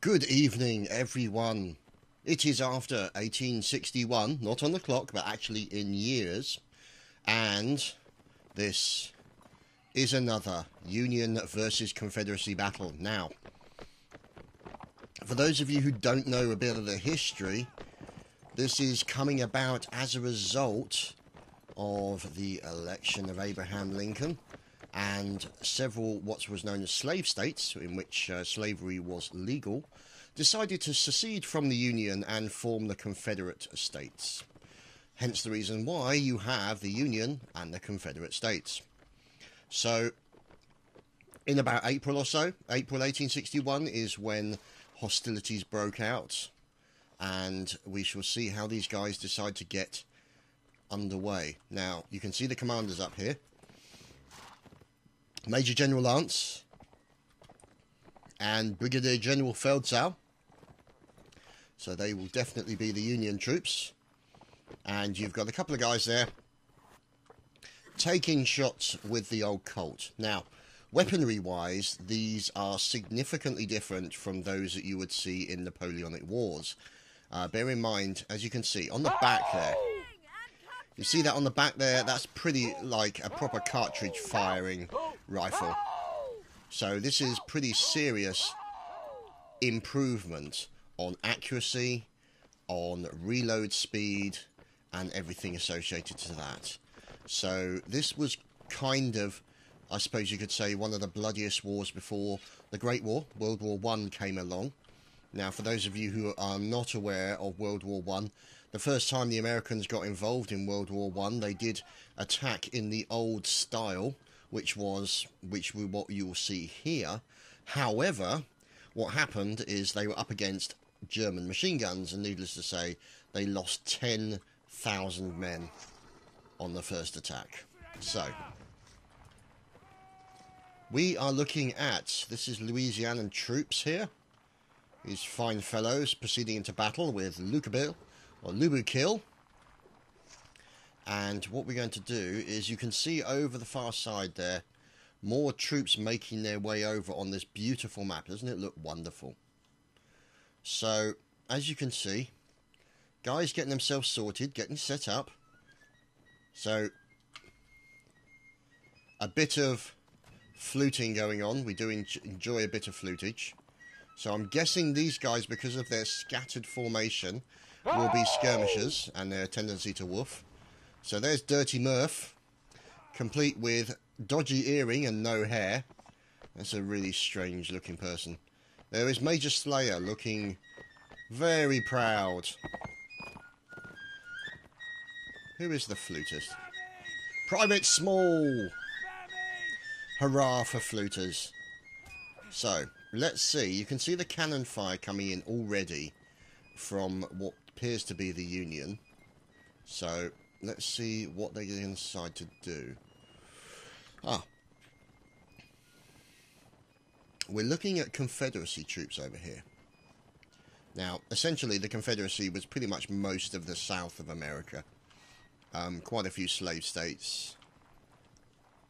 Good evening, everyone. It is after 1861, not on the clock, but actually in years, and this is another Union versus Confederacy battle. Now, for those of you who don't know a bit of the history, this is coming about as a result of the election of Abraham Lincoln and several what was known as slave states, in which slavery was legal, decided to secede from the Union and form the Confederate States. Hence the reason why you have the Union and the Confederate States. So, in about April or so, April 1861 is when hostilities broke out, and we shall see how these guys decide to get underway. Now, you can see the commanders up here. Major General Lance and Brigadier General Feldzau. So they will definitely be the Union troops. And you've got a couple of guys there taking shots with the old Colt. Now, weaponry-wise, these are significantly different from those that you would see in Napoleonic Wars. Bear in mind, as you can see, on the back there, you see that on the back there? That's pretty like a proper cartridge firing rifle. So this is pretty serious improvement on accuracy, on reload speed, and everything associated to that. So this was kind of, I suppose you could say, one of the bloodiest wars before the Great War. World War I came along. Now, for those of you who are not aware of World War I, the first time the Americans got involved in World War I, they did attack in the old style, which was what you'll see here. However, what happened is they were up against German machine guns, and needless to say, they lost 10,000 men on the first attack. So, we are looking at, this is Louisianan troops here. These fine fellows proceeding into battle with Lubukill. And what we're going to do is, you can see over the far side there, more troops making their way over on this beautiful map. Doesn't it look wonderful? So, as you can see, guys getting themselves sorted, getting set up. So, a bit of fluting going on. We do enjoy a bit of flutage. So I'm guessing these guys, because of their scattered formation, will be skirmishers and their tendency to woof. So there's Dirty Murph, complete with dodgy earring and no hair. That's a really strange looking person. There is Major Slayer, looking very proud. Who is the flutist? Private Small! Hurrah for fluters. So, let's see. You can see the cannon fire coming in already from what appears to be the Union. So, let's see what they're going to decide to do. We're looking at Confederacy troops over here. Now, essentially, the Confederacy was pretty much most of the South of America. Quite a few slave states.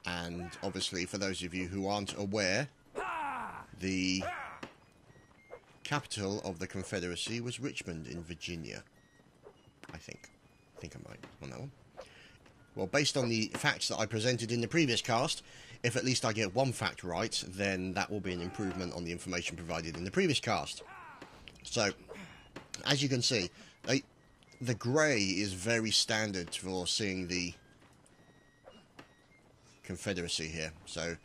And, obviously, for those of you who aren't aware, the capital of the Confederacy was Richmond in Virginia. I think I'm right on that one. Well, based on the facts that I presented in the previous cast, if at least I get one fact right, then that will be an improvement on the information provided in the previous cast. So, as you can see, the grey is very standard for seeing the Confederacy here. So,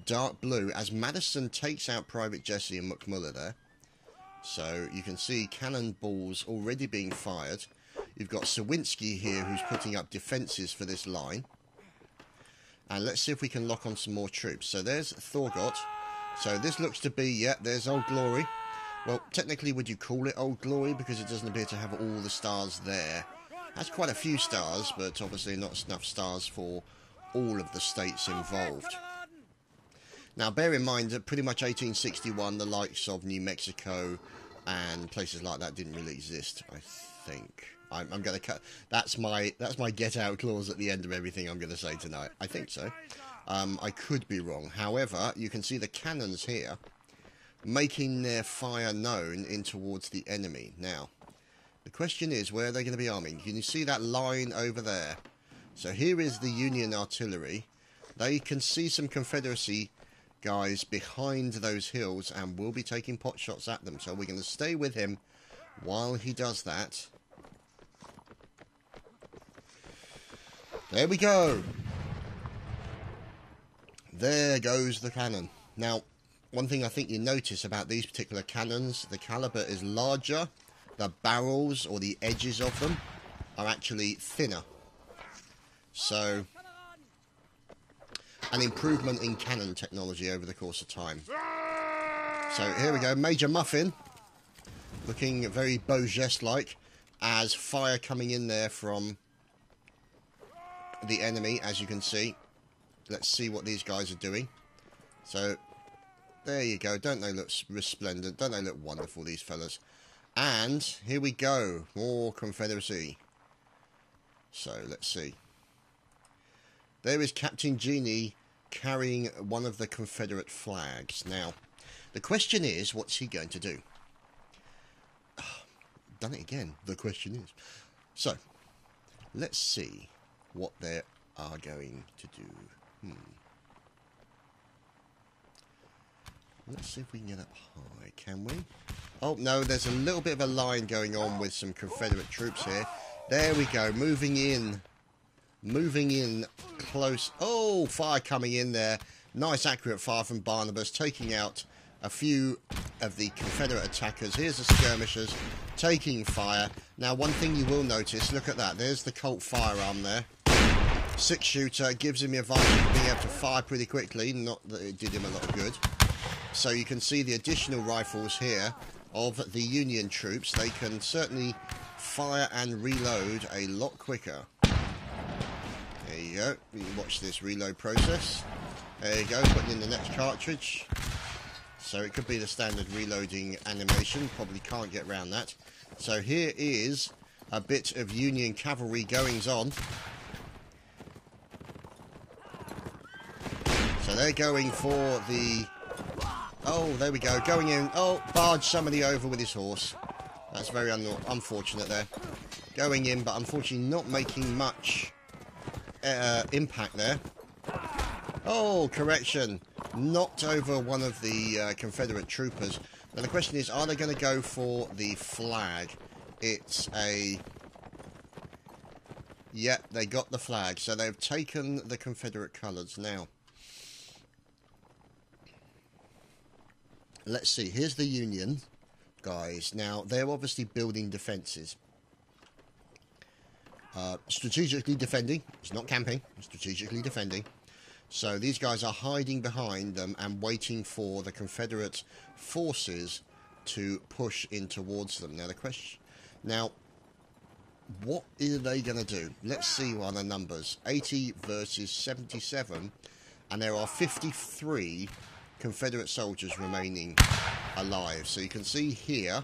dark blue, as Madison takes out Private Jesse and McMullen there. So, you can see cannonballs already being fired. You've got Sawinski here, who's putting up defences for this line. And let's see if we can lock on some more troops. So there's Thorgot. So this looks to be, yeah, there's Old Glory. Well, technically, would you call it Old Glory? Because it doesn't appear to have all the stars there. That's quite a few stars, but obviously not enough stars for all of the states involved. Now, bear in mind that pretty much 1861, the likes of New Mexico and places like that didn't really exist, I think. I'm going to cut. That's my get out clause at the end of everything I'm going to say tonight. I think so. I could be wrong. However, you can see the cannons here making their fire known in towards the enemy. Now, the question is, where are they going to be arming? Can you see that line over there? So here is the Union artillery. They can see some Confederacy guys behind those hills and will be taking pot shots at them. So we're going to stay with him while he does that. There we go. There goes the cannon. Now, one thing I think you notice about these particular cannons, the caliber is larger. The barrels, or the edges of them, are actually thinner. So, an improvement in cannon technology over the course of time. So, here we go. Major Muffin, looking very Beau Geste-like, as fire coming in there from the enemy, as you can see. Let's see what these guys are doing. So, there you go. Don't they look resplendent? Don't they look wonderful, these fellas? And here we go. More Confederacy. So, let's see. There is Captain Genie carrying one of the Confederate flags. Now, the question is, what's he going to do? Done it again. The question is. So, let's see what they are going to do. Let's see if we can get up high. Can we? Oh, no, there's a little bit of a line going on with some Confederate troops here. There we go. Moving in. Moving in close. Oh, fire coming in there. Nice accurate fire from Barnabas, taking out a few of the Confederate attackers. Here's the skirmishers taking fire. Now, one thing you will notice, look at that. There's the Colt firearm there. 6-shooter gives him the advantage of being able to fire pretty quickly. Not that it did him a lot of good. So you can see the additional rifles here of the Union troops. They can certainly fire and reload a lot quicker. There you go. You can watch this reload process. There you go, putting in the next cartridge. So it could be the standard reloading animation. Probably can't get around that. So here is a bit of Union cavalry goings on. So they're going for the... Oh, there we go. Going in. Oh, barged somebody over with his horse. That's very unfortunate there. Going in, but unfortunately not making much impact there. Oh, correction. Knocked over one of the Confederate troopers. Now the question is, are they going to go for the flag? It's a... Yep, they got the flag. So they've taken the Confederate colours. Now, let's see. Here's the Union guys. Now, they're obviously building defences. Strategically defending. It's not camping. Strategically defending. So these guys are hiding behind them and waiting for the Confederate forces to push in towards them. Now, the question... Now, what are they going to do? Let's see what are the numbers. 80 versus 77. And there are 53 Confederate soldiers remaining alive. So you can see here.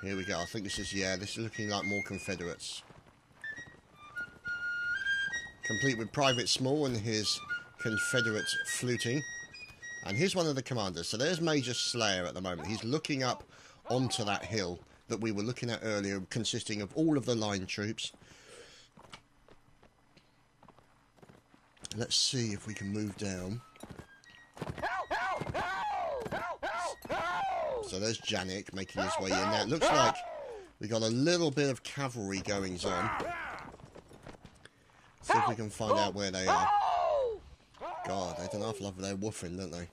Here we go. I think this is, yeah, this is looking like more Confederates. Complete with Private Small and his Confederate fluting. And here's one of the commanders. So there's Major Slayer at the moment. He's looking up onto that hill that we were looking at earlier, consisting of all of the line troops. Let's see if we can move down. So there's Janik making his way in. Now it looks like we got a little bit of cavalry goings on. See if we can find out where they are. God, they don't half love their woofing, don't they?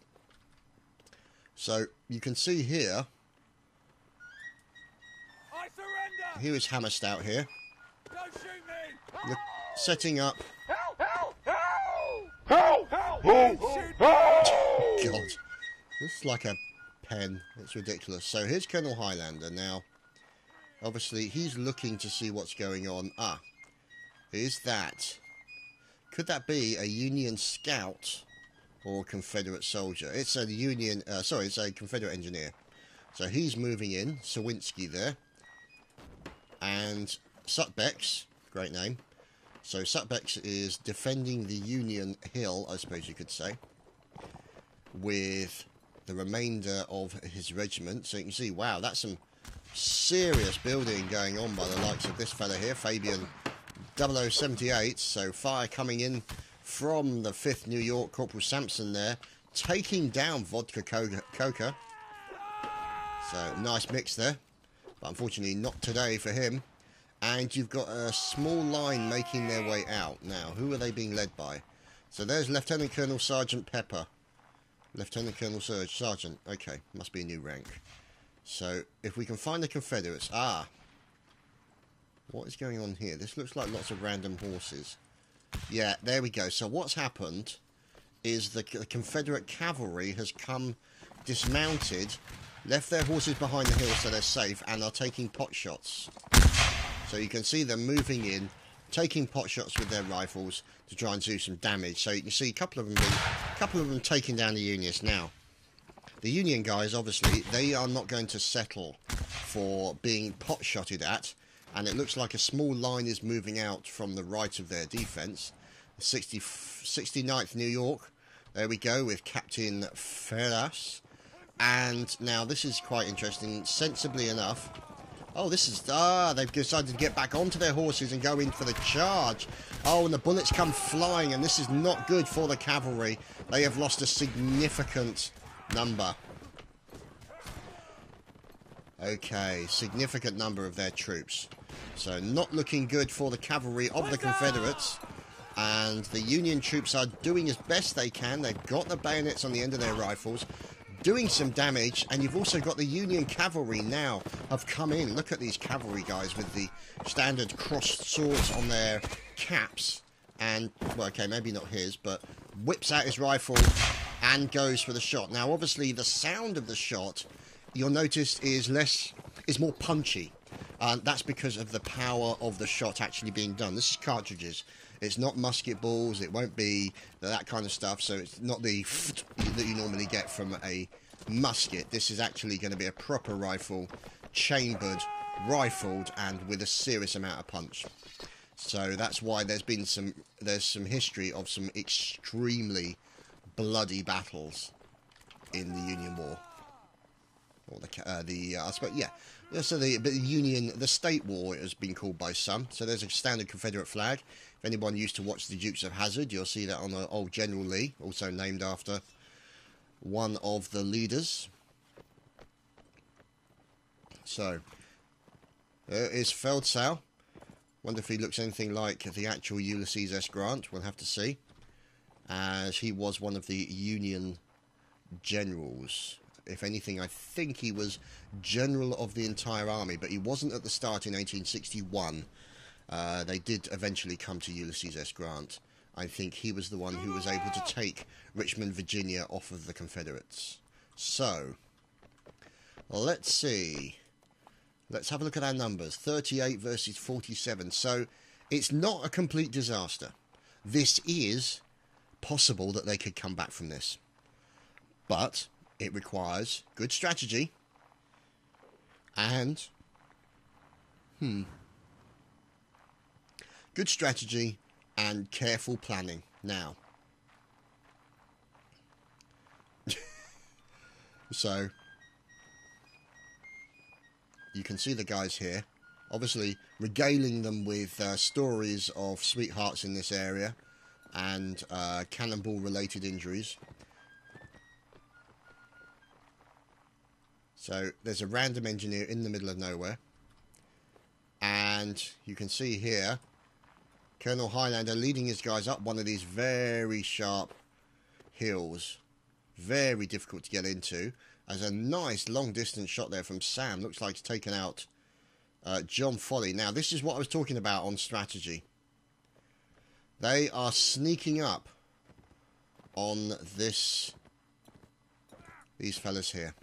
So you can see here. Here is Hammerstout here. Look, setting up. God, this is like a pen. It's ridiculous. So here's Colonel Highlander now. Obviously, he's looking to see what's going on. Ah, is that? Could that be a Union scout or a Confederate soldier? It's a Union. Sorry, it's a Confederate engineer. So he's moving in. Sawinski there. And Sutbex, great name. So Sutbex is defending the Union hill, I suppose you could say. with the remainder of his regiment. So you can see, wow, that's some serious building going on by the likes of this fella here, Fabian 0078. So fire coming in from the 5th New York, Corporal Sampson there, taking down Vodka Coca. So nice mix there, but unfortunately not today for him. And you've got a small line making their way out. Now, who are they being led by? So there's Lieutenant Colonel Sergeant Pepper. Lieutenant Colonel Sergeant. Okay, must be a new rank. So, if we can find the Confederates... Ah! What is going on here? This looks like lots of random horses. Yeah, there we go. So what's happened is the Confederate cavalry has come dismounted, left their horses behind the hill so they're safe, and are taking pot shots. So you can see them moving in, taking pot shots with their rifles to try and do some damage. So you can see a couple of them taking down the Unionists. Now, the Union guys, obviously, they are not going to settle for being pot shotted at, and it looks like a small line is moving out from the right of their defence. The 69th New York, there we go, with Captain Ferras. And now this is quite interesting, sensibly enough. Oh, this is... Ah, they've decided to get back onto their horses and go in for the charge. Oh, and the bullets come flying, and this is not good for the cavalry. They have lost a significant number. Okay, significant number of their troops. So, not looking good for the cavalry of the Confederates. And the Union troops are doing as best they can. They've got the bayonets on the end of their rifles, doing some damage, and you've also got the Union cavalry now have come in. Look at these cavalry guys with the standard crossed swords on their caps. And, well, okay, maybe not his, but whips out his rifle and goes for the shot. Now, obviously, the sound of the shot, you'll notice, is more punchy. That's because of the power of the shot actually being done. This is cartridges. It's not musket balls. It won't be that kind of stuff. So it's not the that you normally get from a musket. This is actually going to be a proper rifle, chambered, rifled, and with a serious amount of punch. So that's why there's some history of some extremely bloody battles in the Union War, or I suppose, yeah. So the State War, it has been called by some. So there's a standard Confederate flag. If anyone used to watch the Dukes of Hazzard, you'll see that on the old General Lee, also named after one of the leaders. So there is Feldsau. Wonder if he looks anything like the actual Ulysses S. Grant. We'll have to see, as he was one of the Union generals. If anything, I think he was general of the entire army, but he wasn't at the start in 1861. They did eventually come to Ulysses S. Grant. I think he was the one who was able to take Richmond, Virginia off of the Confederates. So, let's see. Let's have a look at our numbers. 38 versus 47. So, it's not a complete disaster. This is possible that they could come back from this. But it requires good strategy and good strategy and careful planning. Now, so you can see the guys here, obviously regaling them with stories of sweethearts in this area and cannonball related injuries. So there's a random engineer in the middle of nowhere, and you can see here Colonel Highlander leading his guys up one of these very sharp hills, very difficult to get into. As a nice long distance shot there from Sam, looks like he's taken out John Foley. Now this is what I was talking about on strategy. They are sneaking up on these fellas here.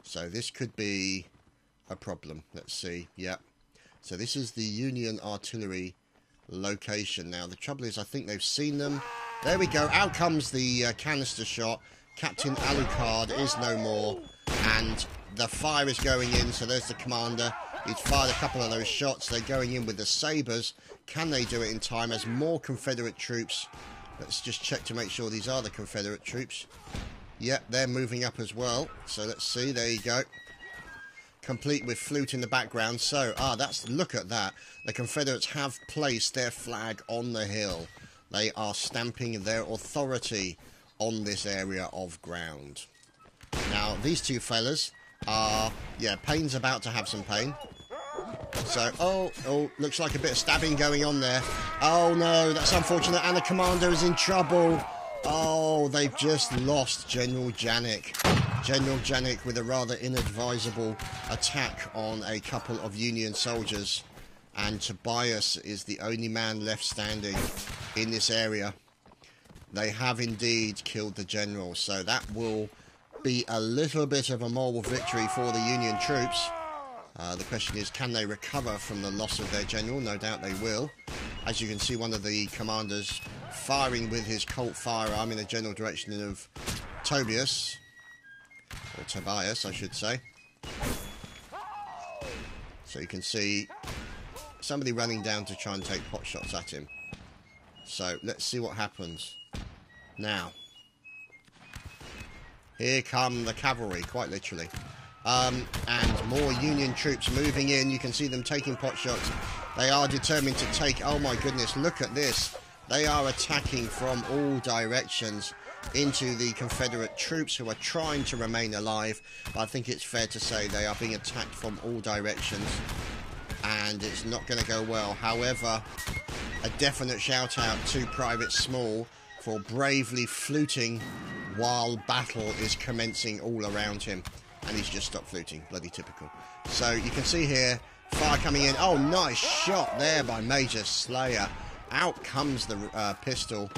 So this could be a problem. Let's see. Yep. So this is the Union artillery location. Now the trouble is, I think they've seen them. There we go. Out comes the canister shot. Captain Alucard is no more, and the fire is going in. So there's the commander. He's fired a couple of those shots. They're going in with the sabres. Can they do it in time as more Confederate troops Let's just check to make sure these are the Confederate troops. Yep, they're moving up as well. So let's see. There you go. Complete with flute in the background. So, look at that. The Confederates have placed their flag on the hill. They are stamping their authority on this area of ground. Now, these two fellas are, Payne's about to have some pain. So, oh, looks like a bit of stabbing going on there. Oh no, that's unfortunate, and the commander is in trouble. Oh, they've just lost General Janik. General Janik with a rather inadvisable attack on a couple of Union soldiers. And Tobias is the only man left standing in this area. They have indeed killed the general, so that will be a little bit of a moral victory for the Union troops. The question is, can they recover from the loss of their general? No doubt they will. As you can see, one of the commanders firing with his Colt firearm in the general direction of Tobias. Or Tobias, I should say. So you can see somebody running down to try and take pot shots at him. So let's see what happens. Now, here come the cavalry, quite literally. And more Union troops moving in. You can see them taking pot shots. They are determined to take... Oh my goodness, look at this. They are attacking from all directions into the Confederate troops who are trying to remain alive. But I think it's fair to say they are being attacked from all directions. And it's not going to go well. However, a definite shout out to Private Small for bravely fluting while battle is commencing all around him. And he's just stopped fluting. Bloody typical. So you can see here, fire coming in. Oh, nice shot there by Major Slayer. Out comes the pistol.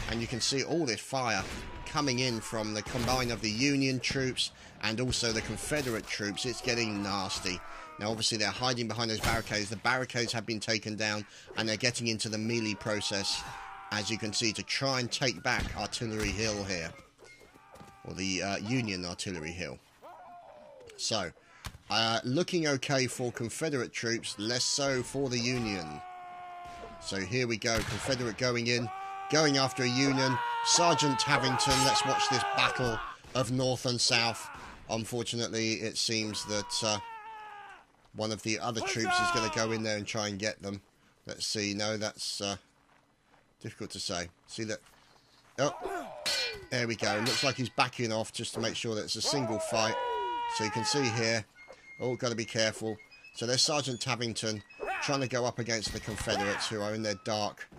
And you can see all this fire coming in from the combine of the Union troops and also the Confederate troops. It's getting nasty. Now, obviously, they're hiding behind those barricades. The barricades have been taken down, and they're getting into the melee process, as you can see, to try and take back Artillery Hill here. Or the Union Artillery Hill. So, looking okay for Confederate troops, less so for the Union. So here we go, Confederate going in, going after a Union. Sergeant Tavington, let's watch this battle of North and South. Unfortunately, it seems that one of the other troops is going to go in there and try and get them. Let's see, no, that's difficult to say. See that? Oh, there we go. Looks like he's backing off just to make sure that it's a single fight. So you can see here, oh, got to be careful. So there's Sergeant Tavington trying to go up against the Confederates who are in their dark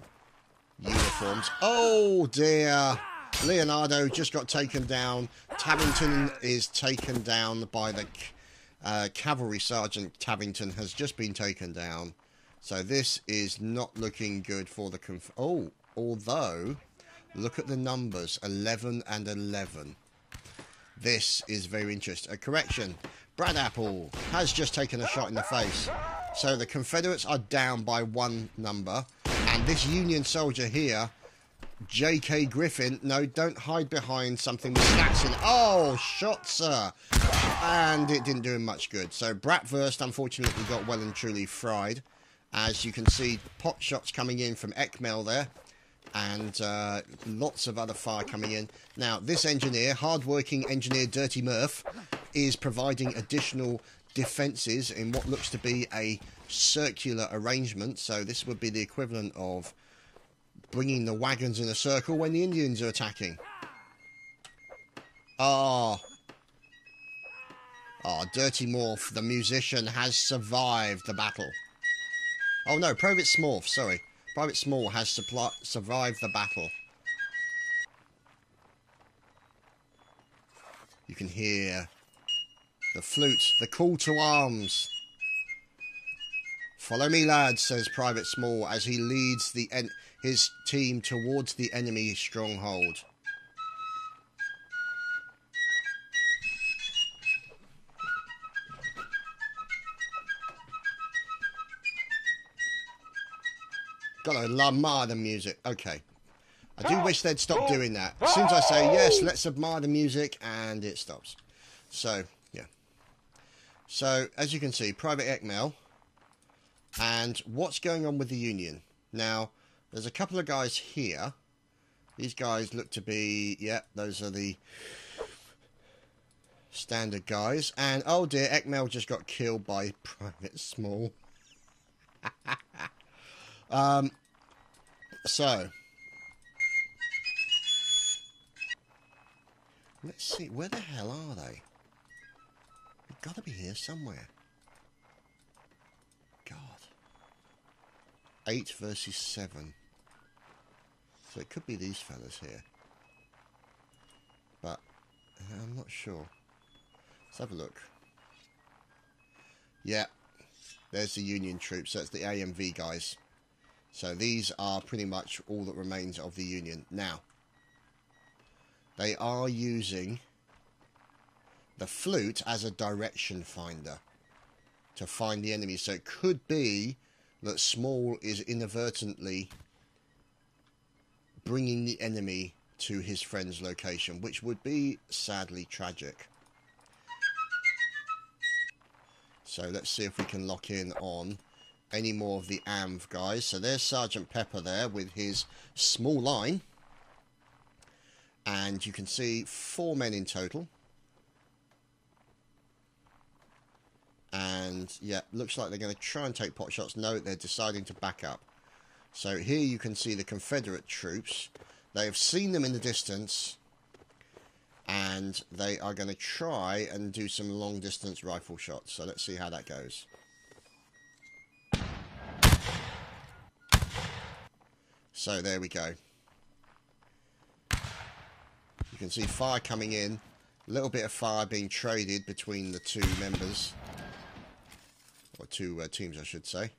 uniforms. Oh dear, Leonardo just got taken down. Tavington is taken down by the cavalry. Sergeant Tavington has just been taken down. So this is not looking good for the although, look at the numbers, 11 and 11. This is very interesting. A correction. Brad Apple has just taken a shot in the face. So the Confederates are down by one number. And this Union soldier here, J.K. Griffin, no, don't hide behind something with stats in. Oh, shot, sir. And it didn't do him much good. So Bratwurst, unfortunately, got well and truly fried. As you can see, pot shots coming in from Ekmel there. And lots of other fire coming in. Now, this engineer, hard-working engineer Dirty Murph, is providing additional defences in what looks to be a circular arrangement. So this would be the equivalent of bringing the wagons in a circle when the Indians are attacking. Dirty Morph, the musician, has survived the battle. Oh no, Private Smorf, sorry. Private Small has survived the battle. You can hear the flute, the call to arms. Follow me, lads, says Private Small as he leads his team towards the enemy stronghold. Gotta admire the music. Okay. I do wish they'd stop doing that. As soon as I say, yes, let's admire the music, and it stops. So, yeah. So, as you can see, Private Ekmel. And what's going on with the Union? Now, there's a couple of guys here. These guys look to be, yeah, those are the standard guys. And, oh dear, Ekmel just got killed by Private Small. So, let's see, where the hell are they? They've got to be here somewhere. God. 8 versus 7. So it could be these fellas here. But I'm not sure. Let's have a look. Yeah. There's the Union troops. That's the AMV guys. So these are pretty much all that remains of the Union. Now, they are using the flute as a direction finder to find the enemy. So it could be that Small is inadvertently bringing the enemy to his friend's location, which would be sadly tragic. So let's see if we can lock in on any more of the AMV guys. So there's Sergeant Pepper there with his small line. And you can see 4 men in total. And yeah, looks like they're going to try and take pot shots. No, they're deciding to back up. So here you can see the Confederate troops. They have seen them in the distance. And they are going to try and do some long distance rifle shots. So let's see how that goes. So there we go. You can see fire coming in. A little bit of fire being traded between the two members. Or two teams, I should say.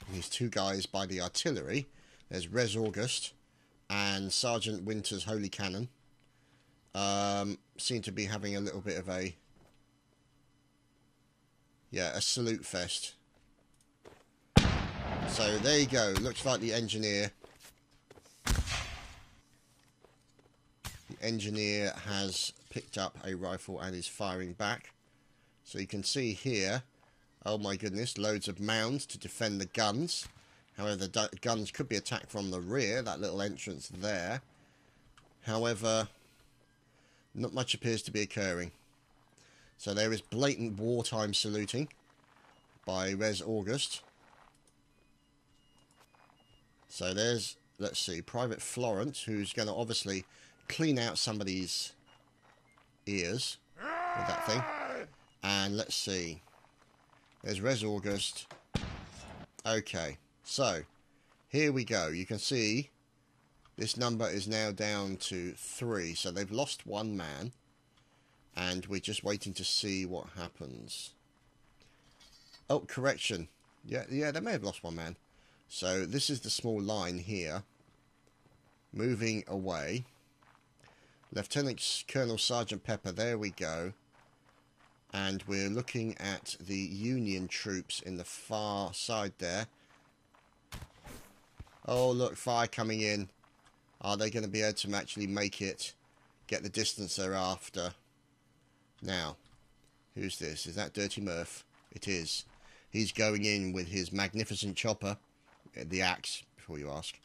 And these two guys by the artillery. There's Res August and Sergeant Winter's Holy Cannon. Seem to be having a little bit of a... yeah, a salute fest. So there you go. Looks like the engineer... engineer has picked up a rifle and is firing back. So you can see here, oh my goodness, loads of mounds to defend the guns. However, the guns could be attacked from the rear, that little entrance there. However, not much appears to be occurring. So there is blatant wartime saluting by Res August. So there's, let's see, Private Florence, who's going to obviously clean out somebody's ears with that thing. And let's see, there's Res August. Okay, so here we go. You can see this number is now down to 3, so they've lost 1 man, and we're just waiting to see what happens. Oh, correction, yeah, they may have lost 1 man. So this is the small line here moving away. Lieutenant Colonel Sergeant Pepper, there we go. And we're looking at the Union troops in the far side there. Oh, look, fire coming in. Are they going to be able to actually make it, get the distance they're after? Now, who's this? Is that Dirty Murph? It is. He's going in with his magnificent chopper, the axe, before you ask.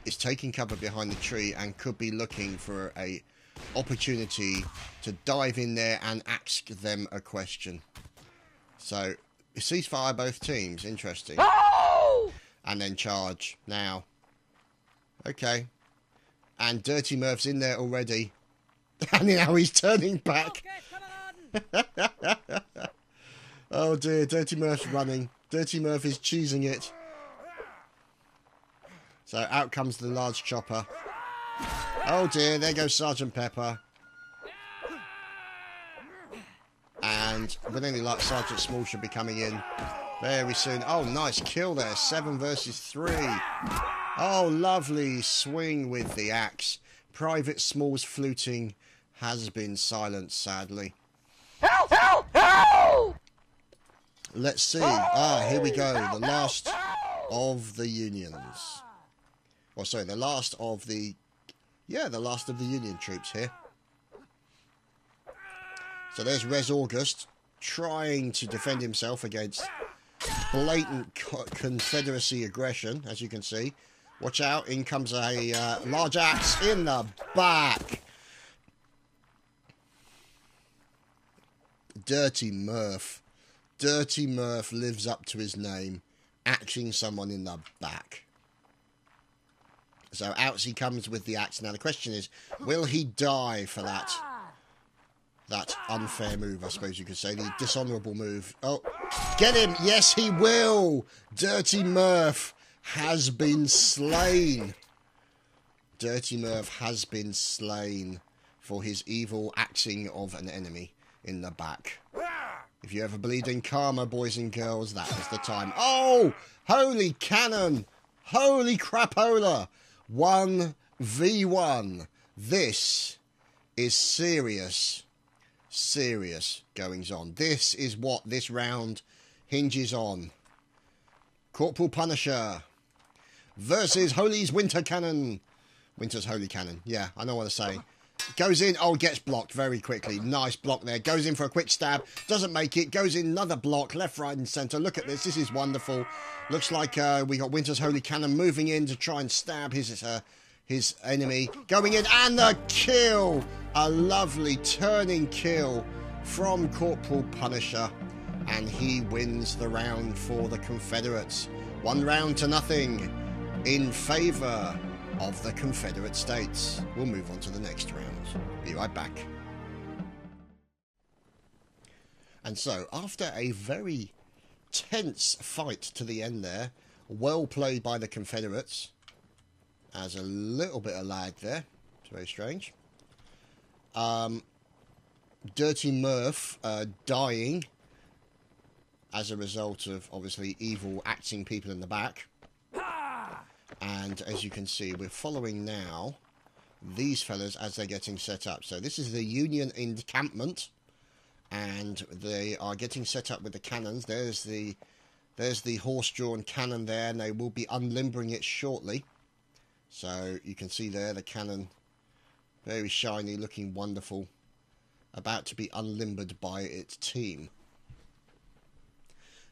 Is taking cover behind the tree and could be looking for a opportunity to dive in there and ask them a question. So, ceasefire both teams. Interesting. Oh! And then charge. Now. Okay. And Dirty Murph's in there already. And now he's turning back. Okay, come on. Oh dear, Dirty Murph's running. Dirty Murph is cheesing it. So out comes the large chopper. Oh dear, there goes Sergeant Pepper. And with any luck, Sergeant Small should be coming in very soon. Oh, nice kill there. 7 versus 3. Oh, lovely swing with the axe. Private Small's fluting has been silenced, sadly. Help! Help! Help! Let's see. Ah, here we go. The last of the Unions. Or sorry, the last of the... yeah, the last of the Union troops here. So there's Res August trying to defend himself against blatant Confederacy aggression, as you can see. Watch out, in comes a large axe in the back. Dirty Murph. Dirty Murph lives up to his name, axing someone in the back. So out he comes with the axe. Now the question is, will he die for that unfair move, I suppose you could say, the dishonourable move? Oh, get him! Yes, he will! Dirty Murph has been slain. Dirty Murph has been slain for his evil axing of an enemy in the back. If you ever believed in karma, boys and girls, that was the time. Oh! Holy cannon! Holy crapola! 1v1. This is serious goings on. This is what this round hinges on. Corporal Punisher versus Holy's Winter Cannon. Winter's Holy Cannon. Yeah, I know what to say. Goes in. Oh, gets blocked very quickly. Nice block there. Goes in for a quick stab. Doesn't make it. Goes in another block. Left, right and centre. Look at this. This is wonderful. Looks like we got Winter's Holy Cannon moving in to try and stab his enemy. Going in. And the kill. A lovely turning kill from Corporal Punisher. And he wins the round for the Confederates. 1 round to nothing in favour of the Confederate States. We'll move on to the next round. Be right back. And so, after a very tense fight to the end there, well played by the Confederates, as a little bit of lag there, it's very strange. Dirty Murph dying as a result of, obviously, evil axing people in the back. And as you can see, we're following now these fellas as they're getting set up. So this is the Union encampment, and they are getting set up with the cannons. There's the horse-drawn cannon there, and they will be unlimbering it shortly. So you can see there the cannon, very shiny, looking wonderful, about to be unlimbered by its team.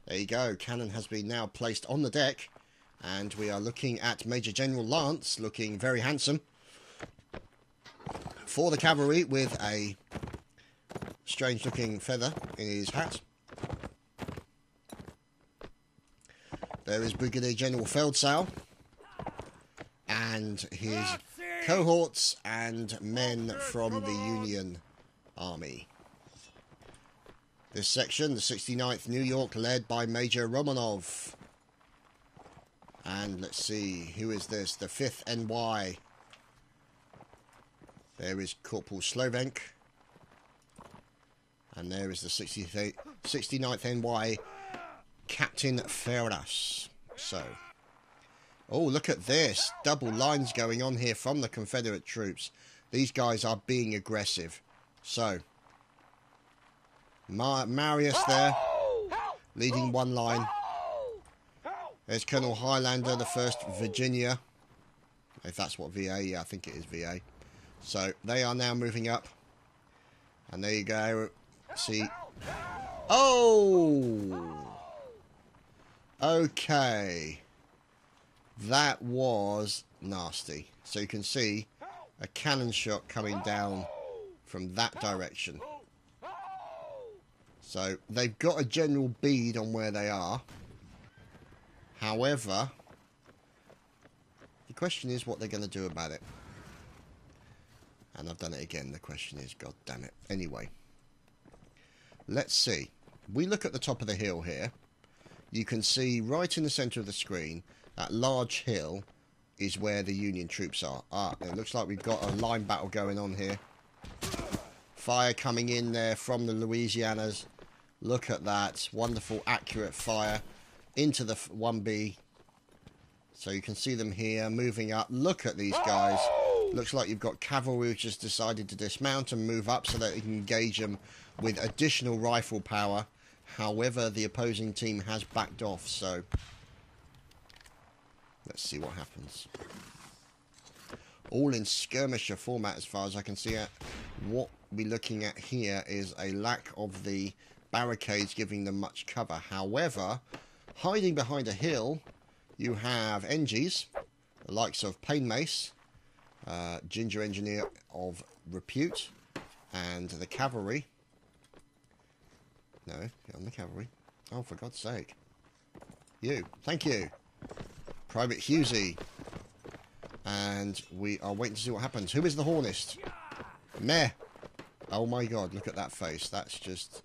There you go. Cannon has been now placed on the deck. And we are looking at Major General Lance, looking very handsome, for the cavalry, with a strange-looking feather in his hat. There is Brigadier General Feldsau and his cohorts and men from the Union Army. This section, the 69th New York, led by Major Romanov. And let's see, who is this? The 5th NY. There is Corporal Slovenk. And there is the 69th NY, Captain Ferras. So, oh, look at this. Double lines going on here from the Confederate troops. These guys are being aggressive. So, Marius there, leading one line. There's Colonel Highlander, the 1st Virginia. If that's what VA, yeah, I think it is VA. So, they are now moving up. And there you go. See. Oh! Okay. That was nasty. So you can see a cannon shot coming down from that direction. So, they've got a general bead on where they are. However, the question is what they're going to do about it. And I've done it again. The question is, God damn it. Anyway, let's see. We look at the top of the hill here. You can see right in the centre of the screen, that large hill is where the Union troops are. Ah, it looks like we've got a line battle going on here. Fire coming in there from the Louisianas. Look at that. Wonderful, accurate fire into the 1B. So you can see them here moving up. Look at these guys. Looks like you've got cavalry which has decided to dismount and move up so that you can engage them with additional rifle power. However, the opposing team has backed off, so let's see what happens. All in skirmisher format as far as I can see it. What we're looking at here is a lack of the barricades giving them much cover. However, hiding behind a hill, you have NGs the likes of Pain Mace, Ginger Engineer of repute, and the Cavalry. No, get on the Cavalry. Oh, for God's sake. You. Thank you. Private Husey. And we are waiting to see what happens. Who is the Hornist? Meh. Oh my God, look at that face. That's just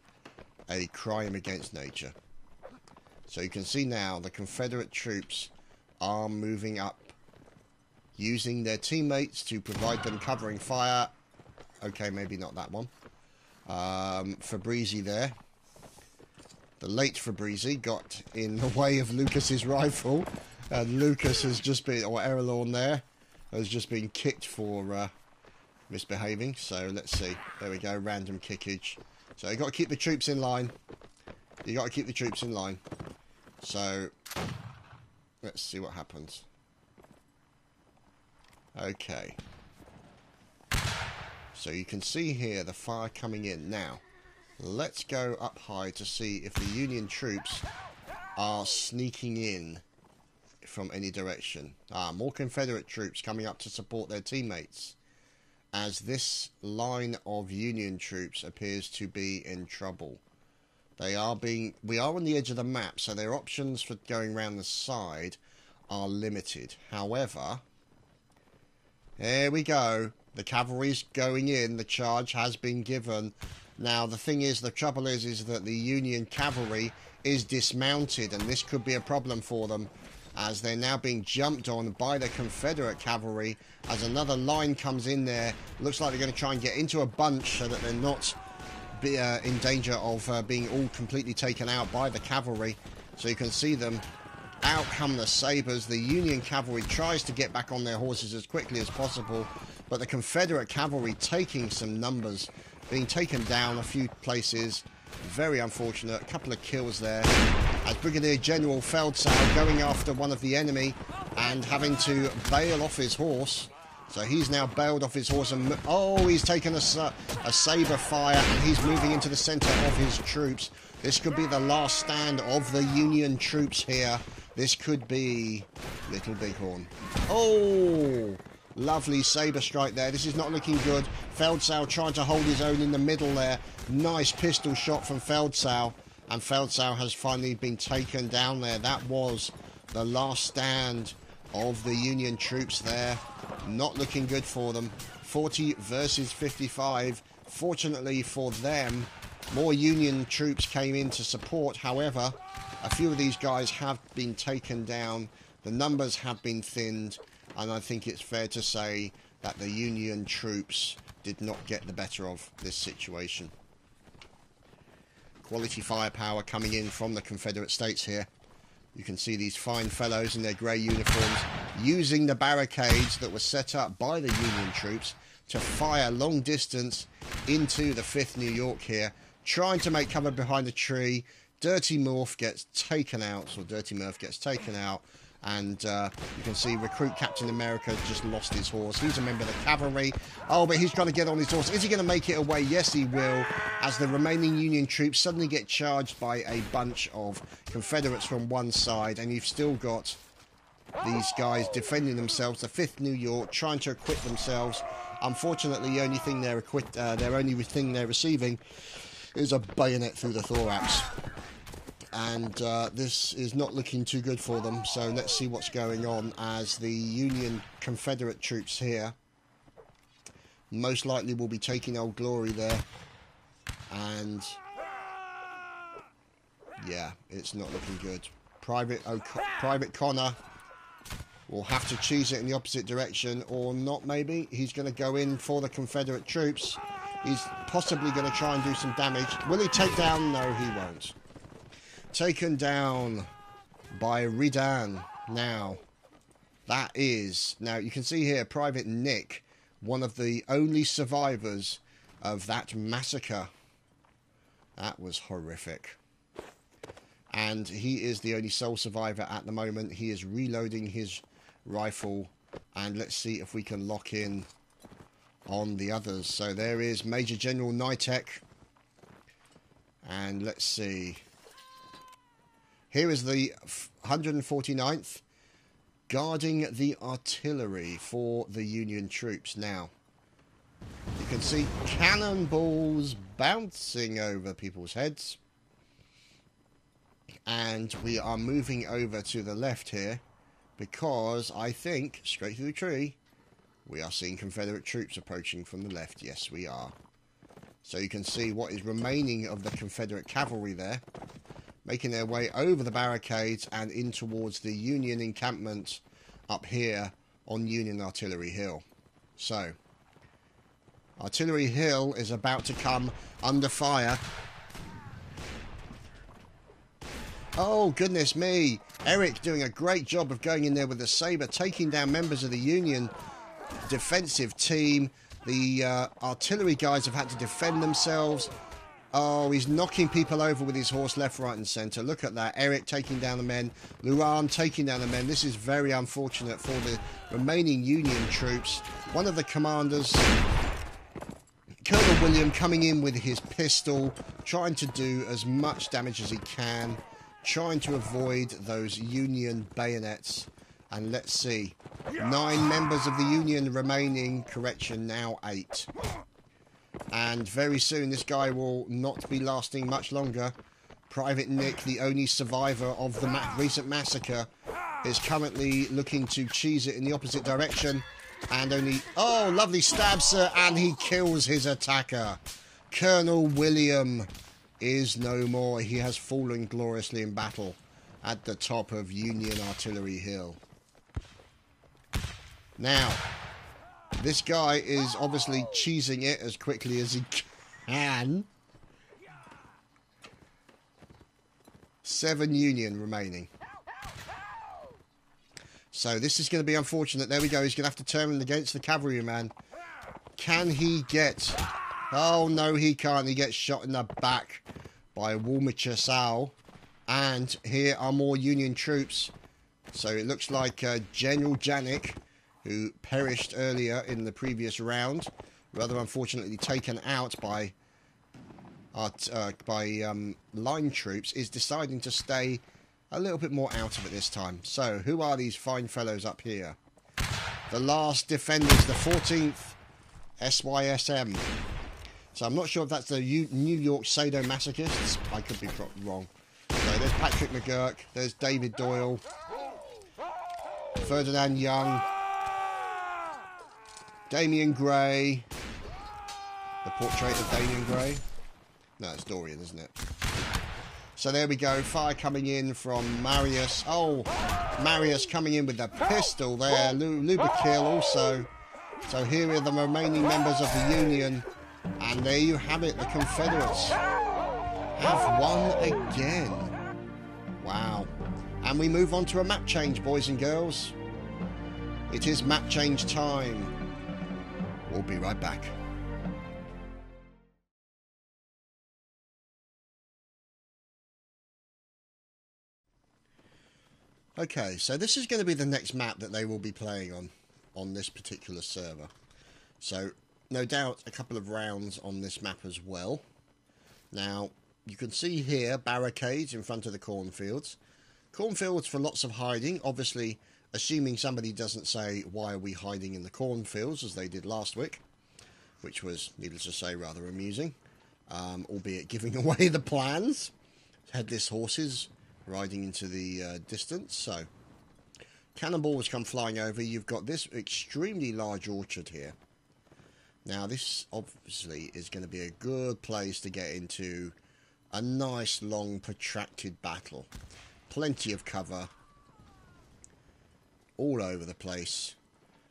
a crime against nature. So you can see now the Confederate troops are moving up, using their teammates to provide them covering fire. Okay, maybe not that one. Fabrizi there. The late Fabrizi got in the way of Lucas's rifle. And Lucas has just been, or Erlorn there, has just been kicked for misbehaving. So let's see. There we go, random kickage. So you've got to keep the troops in line. You've got to keep the troops in line. So let's see what happens. Okay. So you can see here the fire coming in. Now, let's go up high to see if the Union troops are sneaking in from any direction. More Confederate troops coming up to support their teammates, as this line of Union troops appears to be in trouble. We are on the edge of the map, so their options for going around the side are limited. However, there we go. The cavalry's going in. The charge has been given. Now, the thing is, the trouble is that the Union cavalry is dismounted, and this could be a problem for them, as they're now being jumped on by the Confederate cavalry as another line comes in there. Looks like they're going to try and get into a bunch so that they're not in danger of being all completely taken out by the cavalry. So you can see them. Out come the sabres. The Union cavalry tries to get back on their horses as quickly as possible, but the Confederate cavalry taking some numbers, being taken down a few places. Very unfortunate. A couple of kills there, as Brigadier General Feldsau going after one of the enemy and having to bail off his horse. So he's now bailed off his horse and he's taken a sabre fire, and he's moving into the centre of his troops. This could be the last stand of the Union troops here. This could be Little Bighorn. Oh, lovely sabre strike there. This is not looking good. Feldsau trying to hold his own in the middle there. Nice pistol shot from Feldsau, and Feldsau has finally been taken down there. That was the last stand of the Union troops there. Not looking good for them. 40 versus 55. Fortunately for them, more Union troops came in to support. However, a few of these guys have been taken down. The numbers have been thinned, and I think it's fair to say that the Union troops did not get the better of this situation. Quality firepower coming in from the Confederate States here. You can see these fine fellows in their grey uniforms using the barricades that were set up by the Union troops to fire long distance into the 5th New York here, trying to make cover behind a tree. Dirty Murph gets taken out, and you can see Recruit Captain America just lost his horse. He's a member of the cavalry. Oh, but he's trying to get on his horse. Is he going to make it away? Yes, he will, as the remaining Union troops suddenly get charged by a bunch of Confederates from one side, and you've still got these guys defending themselves. The 5th New York trying to acquit themselves. Unfortunately, the only thing they're receiving is a bayonet through the thorax. And this is not looking too good for them. So let's see what's going on, as the Union Confederate troops here most likely will be taking Old Glory there. And yeah, it's not looking good. Private Connor will have to choose it in the opposite direction, or not maybe. He's going to go in for the Confederate troops. He's possibly going to try and do some damage. Will he take down? No, he won't. Taken down by Redan. Now, you can see here Private Nick, one of the only survivors of that massacre. That was horrific. And he is the only sole survivor at the moment. He is reloading his rifle, and let's see if we can lock in on the others. So there is Major General Nitek, and let's see. Here is the 149th. guarding the artillery for the Union troops. Now, you can see cannonballs bouncing over people's heads. And we are moving over to the left here because I think, straight through the tree, we are seeing Confederate troops approaching from the left. Yes, we are. So you can see what is remaining of the Confederate cavalry there, making their way over the barricades and in towards the Union encampment up here on Union Artillery Hill. So, Artillery Hill is about to come under fire. Oh, goodness me. Eric doing a great job of going in there with the saber, taking down members of the Union defensive team. The artillery guys have had to defend themselves. Oh, he's knocking people over with his horse left, right and centre. Look at that. Eric taking down the men. Luan taking down the men. This is very unfortunate for the remaining Union troops. One of the commanders, Colonel William, coming in with his pistol, trying to do as much damage as he can, trying to avoid those Union bayonets. And let's see. 9 members of the Union remaining. Correction, now 8. And very soon this guy will not be lasting much longer. Private Nick, the only survivor of the recent massacre, is currently looking to cheese it in the opposite direction. And only... Oh, lovely stab, sir. And he kills his attacker. Colonel William is no more. He has fallen gloriously in battle at the top of Union Artillery Hill. Now, this guy is obviously cheesing it as quickly as he can. 7 Union remaining. So this is going to be unfortunate. There we go. He's going to have to turn against the cavalryman. Can he get... Oh, no, he can't. He gets shot in the back by Walmacher. And here are more Union troops. So it looks like General Janik, who perished earlier in the previous round, rather unfortunately taken out by line troops, is deciding to stay a little bit more out of it this time. So, who are these fine fellows up here? The last defenders, the 14th SYSM. So I'm not sure if that's the New York sadomasochists. I could be wrong. So there's Patrick McGurk, there's David Doyle, Ferdinand Young, Damian Gray. The portrait of Damian Gray. No, it's Dorian, isn't it? So there we go. Fire coming in from Marius. Oh, Marius coming in with the pistol there. Luberkill also. So here are the remaining members of the Union. And there you have it. The Confederates have won again. Wow. And we move on to a map change, boys and girls. It is map change time. We'll be right back. Okay, so this is going to be the next map that they will be playing on this particular server. So, no doubt a couple of rounds on this map as well. Now, you can see here barricades in front of the cornfields. Cornfields for lots of hiding, obviously. Assuming somebody doesn't say, why are we hiding in the cornfields, as they did last week, which was, needless to say, rather amusing, albeit giving away the plans. Headless horses riding into the distance. So, cannonballs come flying over. You've got this extremely large orchard here. Now, this obviously is going to be a good place to get into a nice, long, protracted battle. Plenty of cover all over the place.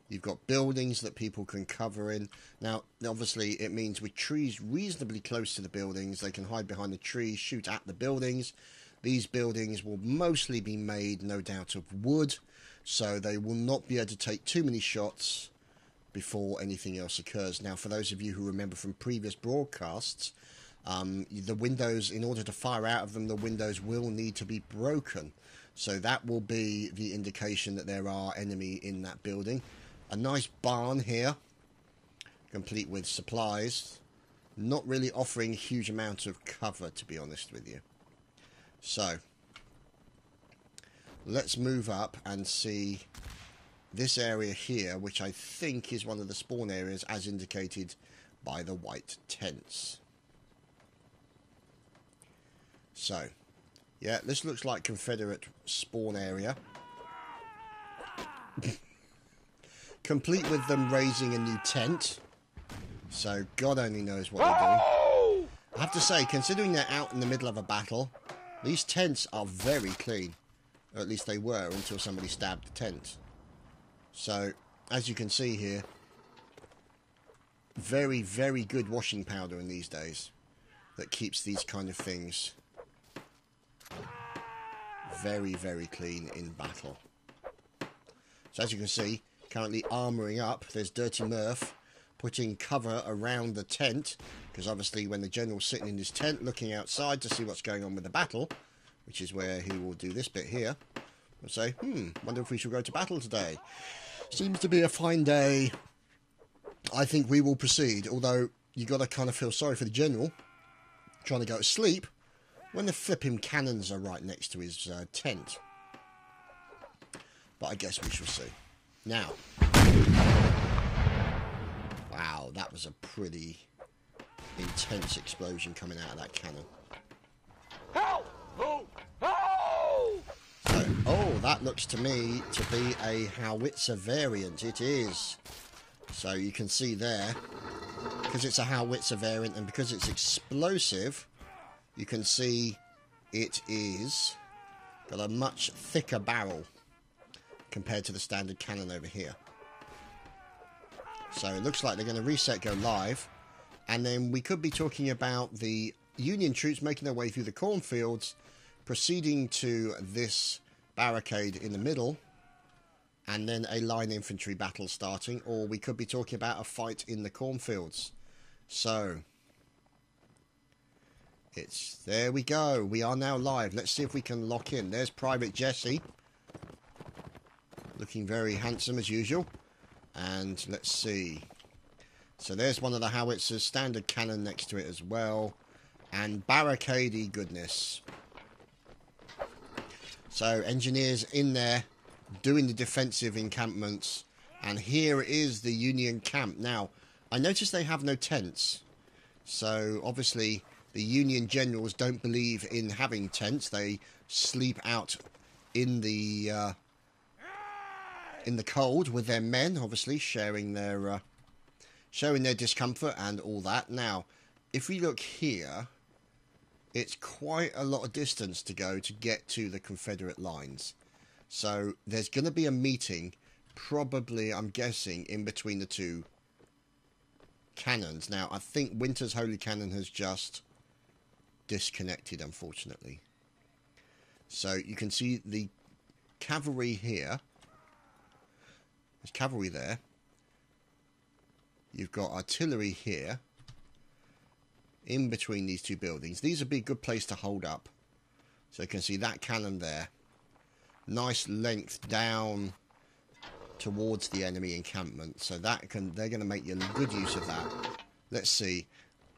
You've got buildings that people can cover in. Now, obviously, it means with trees reasonably close to the buildings, they can hide behind the trees, shoot at the buildings. These buildings will mostly be made, no doubt, of wood, so they will not be able to take too many shots before anything else occurs. Now, for those of you who remember from previous broadcasts, the windows, in order to fire out of them, the windows will need to be broken. So that will be the indication that there are enemy in that building. A nice barn here, complete with supplies. Not really offering a huge amount of cover, to be honest with you. So, let's move up and see this area here, which I think is one of the spawn areas as indicated by the white tents. So, yeah, this looks like Confederate spawn area. Complete with them raising a new tent. So, God only knows what they're doing. I have to say, considering they're out in the middle of a battle, these tents are very clean. Or at least they were until somebody stabbed the tent. So, as you can see here, very, very good washing powder in these days that keeps these kind of things very, very clean in battle. So as you can see, currently armouring up, there's Dirty Murph putting cover around the tent, because obviously when the general's sitting in his tent looking outside to see what's going on with the battle, which is where he will do this bit here, he'll say, wonder if we shall go to battle today. Seems to be a fine day. I think we will proceed, although you got to kind of feel sorry for the general trying to go to sleep when the flipping cannons are right next to his tent. But I guess we shall see. Now, wow, that was a pretty intense explosion coming out of that cannon. Help! Help! So, oh, that looks to me to be a howitzer variant. It is. So you can see there, because it's a howitzer variant and because it's explosive, you can see it is got a much thicker barrel compared to the standard cannon over here. So it looks like they're going to reset, go live, and then we could be talking about the Union troops making their way through the cornfields, proceeding to this barricade in the middle, and then a line infantry battle starting, or we could be talking about a fight in the cornfields. So, there we go. We are now live. Let's see if we can lock in. There's Private Jesse, looking very handsome as usual. And let's see. So there's one of the howitzers, standard cannon next to it as well, and barricadey goodness. So engineers in there doing the defensive encampments, and here is the Union camp. Now, I noticed they have no tents, so obviously the Union generals don't believe in having tents. They sleep out in the cold with their men, obviously sharing their discomfort and all that. Now, if we look here, it's quite a lot of distance to go to get to the Confederate lines. So there's going to be a meeting, probably, I'm guessing, in between the two cannons. Now, I think Winter's Holy Cannon has just disconnected, unfortunately. So you can see the cavalry here. There's cavalry there. You've got artillery here, in between these two buildings. These would be a good place to hold up. So you can see that cannon there. Nice length down towards the enemy encampment. So they're going to make you good use of that. Let's see.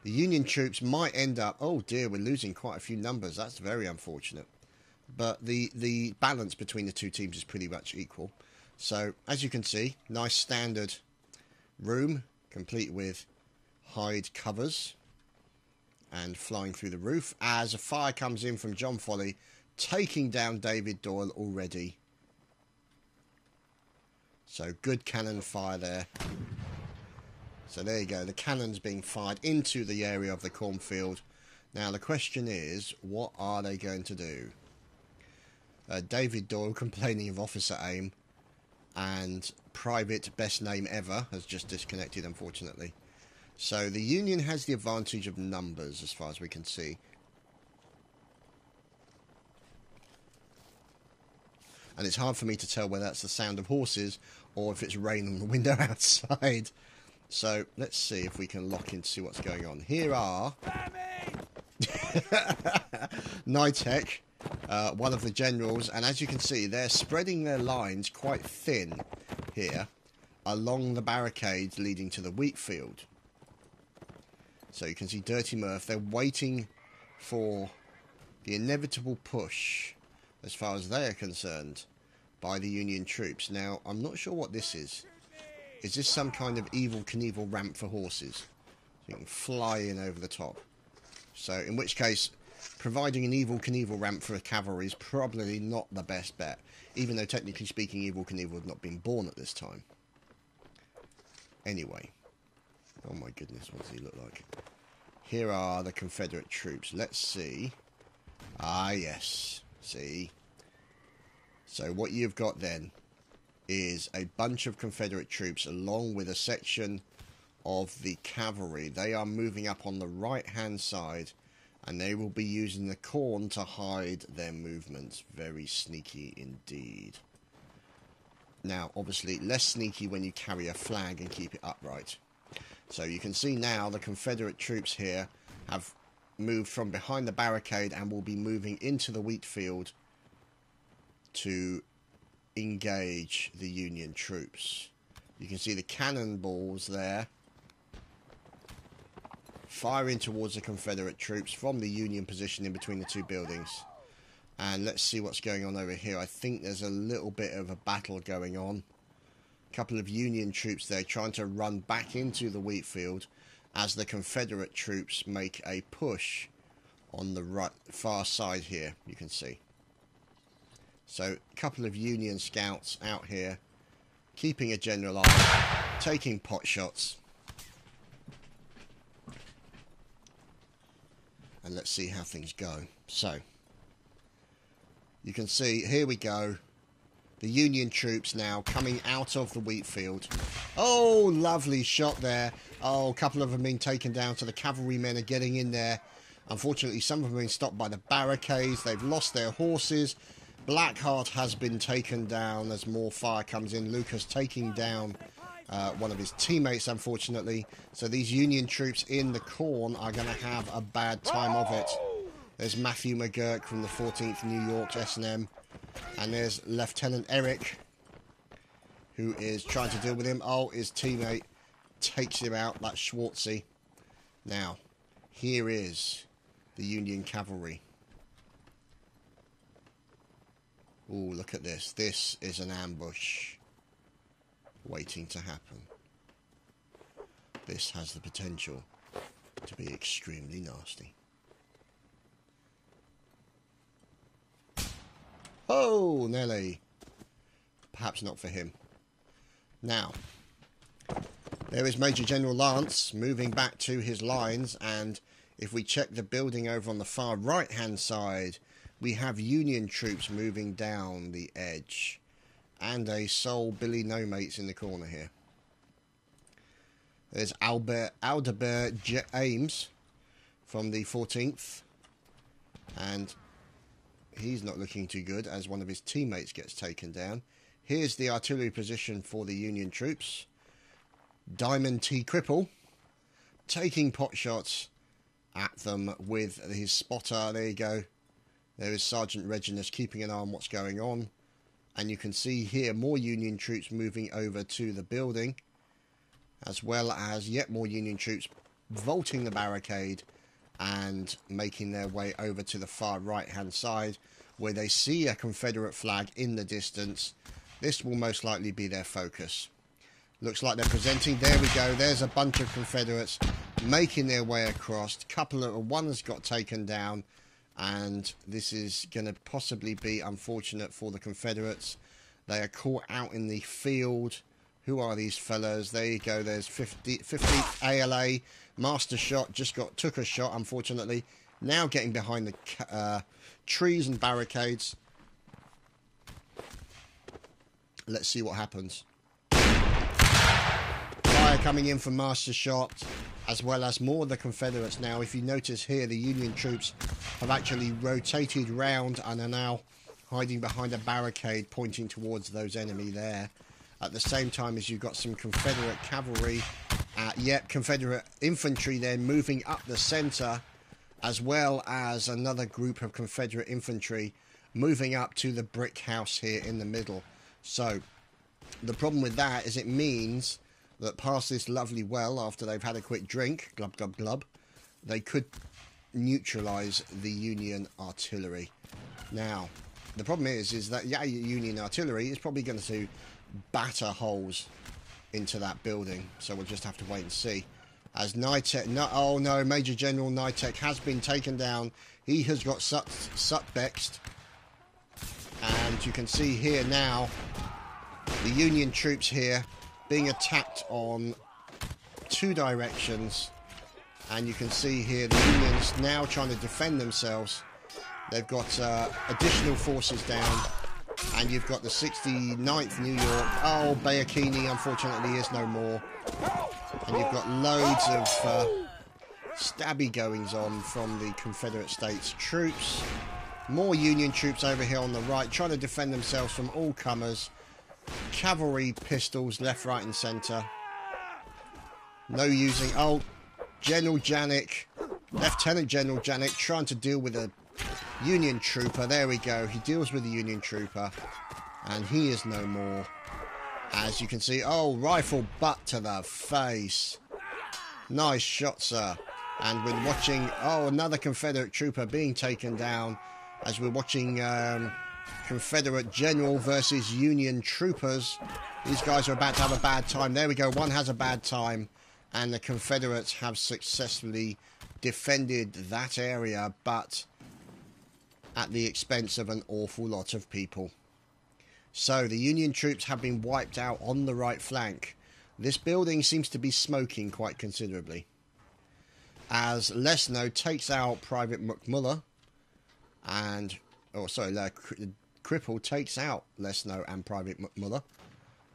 The Union troops might end up... Oh dear, we're losing quite a few numbers. That's very unfortunate. But the balance between the two teams is pretty much equal. So, as you can see, nice standard room, complete with hide covers and flying through the roof as a fire comes in from John Foley, taking down David Doyle already. So, good cannon fire there. So, there you go. The cannon's being fired into the area of the cornfield. Now, the question is, what are they going to do? David Doyle complaining of officer aim. And Private Best Name Ever has just disconnected, unfortunately. So the Union has the advantage of numbers, as far as we can see. And it's hard for me to tell whether that's the sound of horses or if it's rain on the window outside. So let's see if we can lock in to see what's going on. Here are Nitek. One of the generals, and as you can see, they're spreading their lines quite thin here along the barricades leading to the wheat field. So you can see Dirty Murph, they're waiting for the inevitable push as far as they are concerned, by the Union troops. Now, I'm not sure what this is. Is this some kind of Evel Knievel ramp for horses? So you can fly in over the top. So, in which case, providing an Evel Knievel ramp for a cavalry is probably not the best bet. Even though, technically speaking, Evel Knievel had not been born at this time. Anyway. Oh my goodness, what does he look like? Here are the Confederate troops. Let's see. Ah, yes. See? So what you've got then is a bunch of Confederate troops along with a section of the cavalry. They are moving up on the right-hand side, and they will be using the corn to hide their movements. Very sneaky indeed. Now, obviously, less sneaky when you carry a flag and keep it upright. So you can see now the Confederate troops here have moved from behind the barricade and will be moving into the wheat field to engage the Union troops. You can see the cannonballs there firing towards the Confederate troops from the Union position in between the two buildings. And let's see what's going on over here. I think there's a little bit of a battle going on. A couple of Union troops there trying to run back into the wheat field as the Confederate troops make a push on the right, far side here, you can see. So, a couple of Union scouts out here, keeping a general eye, taking pot shots. And let's see how things go. So, you can see, here we go. The Union troops now coming out of the wheat field. Oh, lovely shot there. Oh, a couple of them being taken down, so the cavalrymen are getting in there. Unfortunately, some of them have been stopped by the barricades. They've lost their horses. Blackheart has been taken down as more fire comes in. Lucas taking down one of his teammates, unfortunately. So these Union troops in the corn are going to have a bad time of it. There's Matthew McGurk from the 14th New York S&M. And there's Lieutenant Eric, who is trying to deal with him. Oh, his teammate takes him out. That's Schwartzy. Now, here is the Union cavalry. Oh, look at this. This is an ambush waiting to happen. This has the potential to be extremely nasty. Oh, Nelly. Perhaps not for him. Now, there is Major General Lance moving back to his lines, and if we check the building over on the far right-hand side, we have Union troops moving down the edge, and a sole Billy No-Mates in the corner here. There's Aldebert Ames from the 14th, and he's not looking too good as one of his teammates gets taken down. Here's the artillery position for the Union troops. Diamond T. Cripple taking pot shots at them with his spotter. There you go. There is Sergeant Reginus keeping an eye on what's going on. And you can see here more Union troops moving over to the building, as well as yet more Union troops vaulting the barricade and making their way over to the far right-hand side, where they see a Confederate flag in the distance. This will most likely be their focus. Looks like they're presenting. There we go. There's a bunch of Confederates making their way across. One has got taken down, and this is going to possibly be unfortunate for the Confederates. They are caught out in the field. Who are these fellas? There you go. There's 50th ALA. Master shot. Just took a shot, unfortunately. Now getting behind the trees and barricades. Let's see what happens. Fire coming in from Master shot, as well as more of the Confederates now. If you notice here, the Union troops have actually rotated round and are now hiding behind a barricade pointing towards those enemy there. At the same time as you've got some Confederate cavalry, Confederate infantry then moving up the centre, as well as another group of Confederate infantry moving up to the brick house here in the middle. So the problem with that is it means that past this lovely well, after they've had a quick drink, glub, glub, glub, they could neutralise the Union artillery. Now, the problem is that Union artillery is probably going to batter holes into that building. So we'll just have to wait and see. As Nitek, oh no, Major General Nitek has been taken down. He has got Sutbexed. And you can see here now the Union troops here being attacked on 2 directions. And you can see here the Unions now trying to defend themselves. They've got additional forces down. And you've got the 69th New York. Oh, Bayakini unfortunately is no more. And you've got loads of stabby goings on from the Confederate States troops. More Union troops over here on the right, trying to defend themselves from all comers. Cavalry pistols left, right and centre. No using... Oh, General Janik, Lieutenant General Janik trying to deal with a Union trooper. There we go. He deals with the Union trooper. And he is no more. As you can see, oh, rifle butt to the face. Nice shot, sir. And we're watching, oh, another Confederate trooper being taken down. As we're watching Confederate general versus Union troopers. These guys are about to have a bad time. There we go. One has a bad time. And the Confederates have successfully defended that area, but at the expense of an awful lot of people. So the Union troops have been wiped out on the right flank. This building seems to be smoking quite considerably. As Lesno takes out Private McMullen and... Oh, sorry, Cripple takes out Lesno and Private McMullen.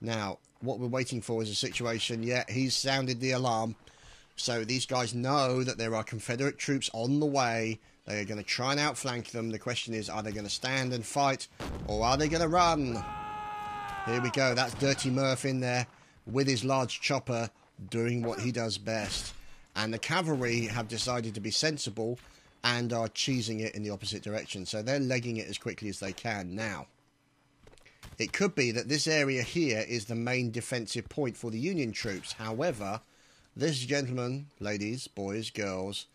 Now, what we're waiting for is a situation... Yeah, he's sounded the alarm. So these guys know that there are Confederate troops on the way. They are going to try and outflank them. The question is, are they going to stand and fight, or are they going to run? Here we go. That's Dirty Murph in there with his large chopper doing what he does best. And the cavalry have decided to be sensible and are cheesing it in the opposite direction. So they're legging it as quickly as they can now. It could be that this area here is the main defensive point for the Union troops. However, this gentleman, ladies, boys, girls,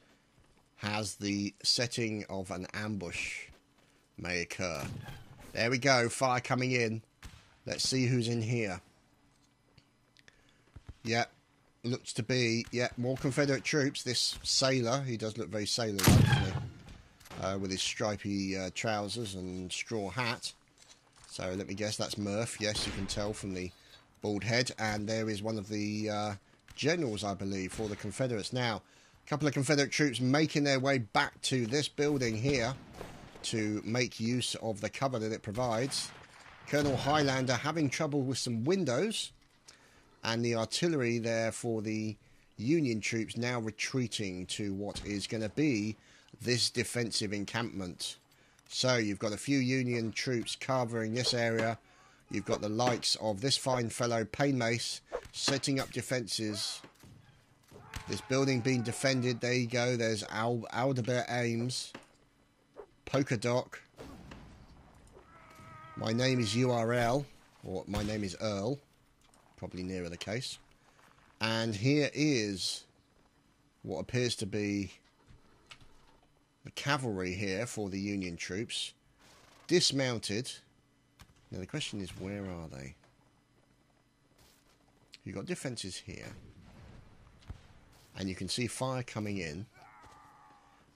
has the setting of an ambush may occur. There we go, fire coming in. Let's see who's in here. Yep, looks to be, more Confederate troops. This sailor, he does look very sailor-like, doesn't he? With his stripy trousers and straw hat. So let me guess, that's Murph. Yes, you can tell from the bald head. And there is one of the generals, I believe, for the Confederates. Now, a couple of Confederate troops making their way back to this building here to make use of the cover that it provides. Colonel Highlander having trouble with some windows. And the artillery there for the Union troops now retreating to what is going to be this defensive encampment. So you've got a few Union troops covering this area. You've got the likes of this fine fellow, Painmace, setting up defences. This building being defended. There you go. There's Aldebert Ames. Polka Doc. My name is URL. Or my name is Earl. Probably nearer the case. And here is what appears to be the cavalry here for the Union troops. Dismounted. Now the question is, where are they? You've got defences here. And you can see fire coming in.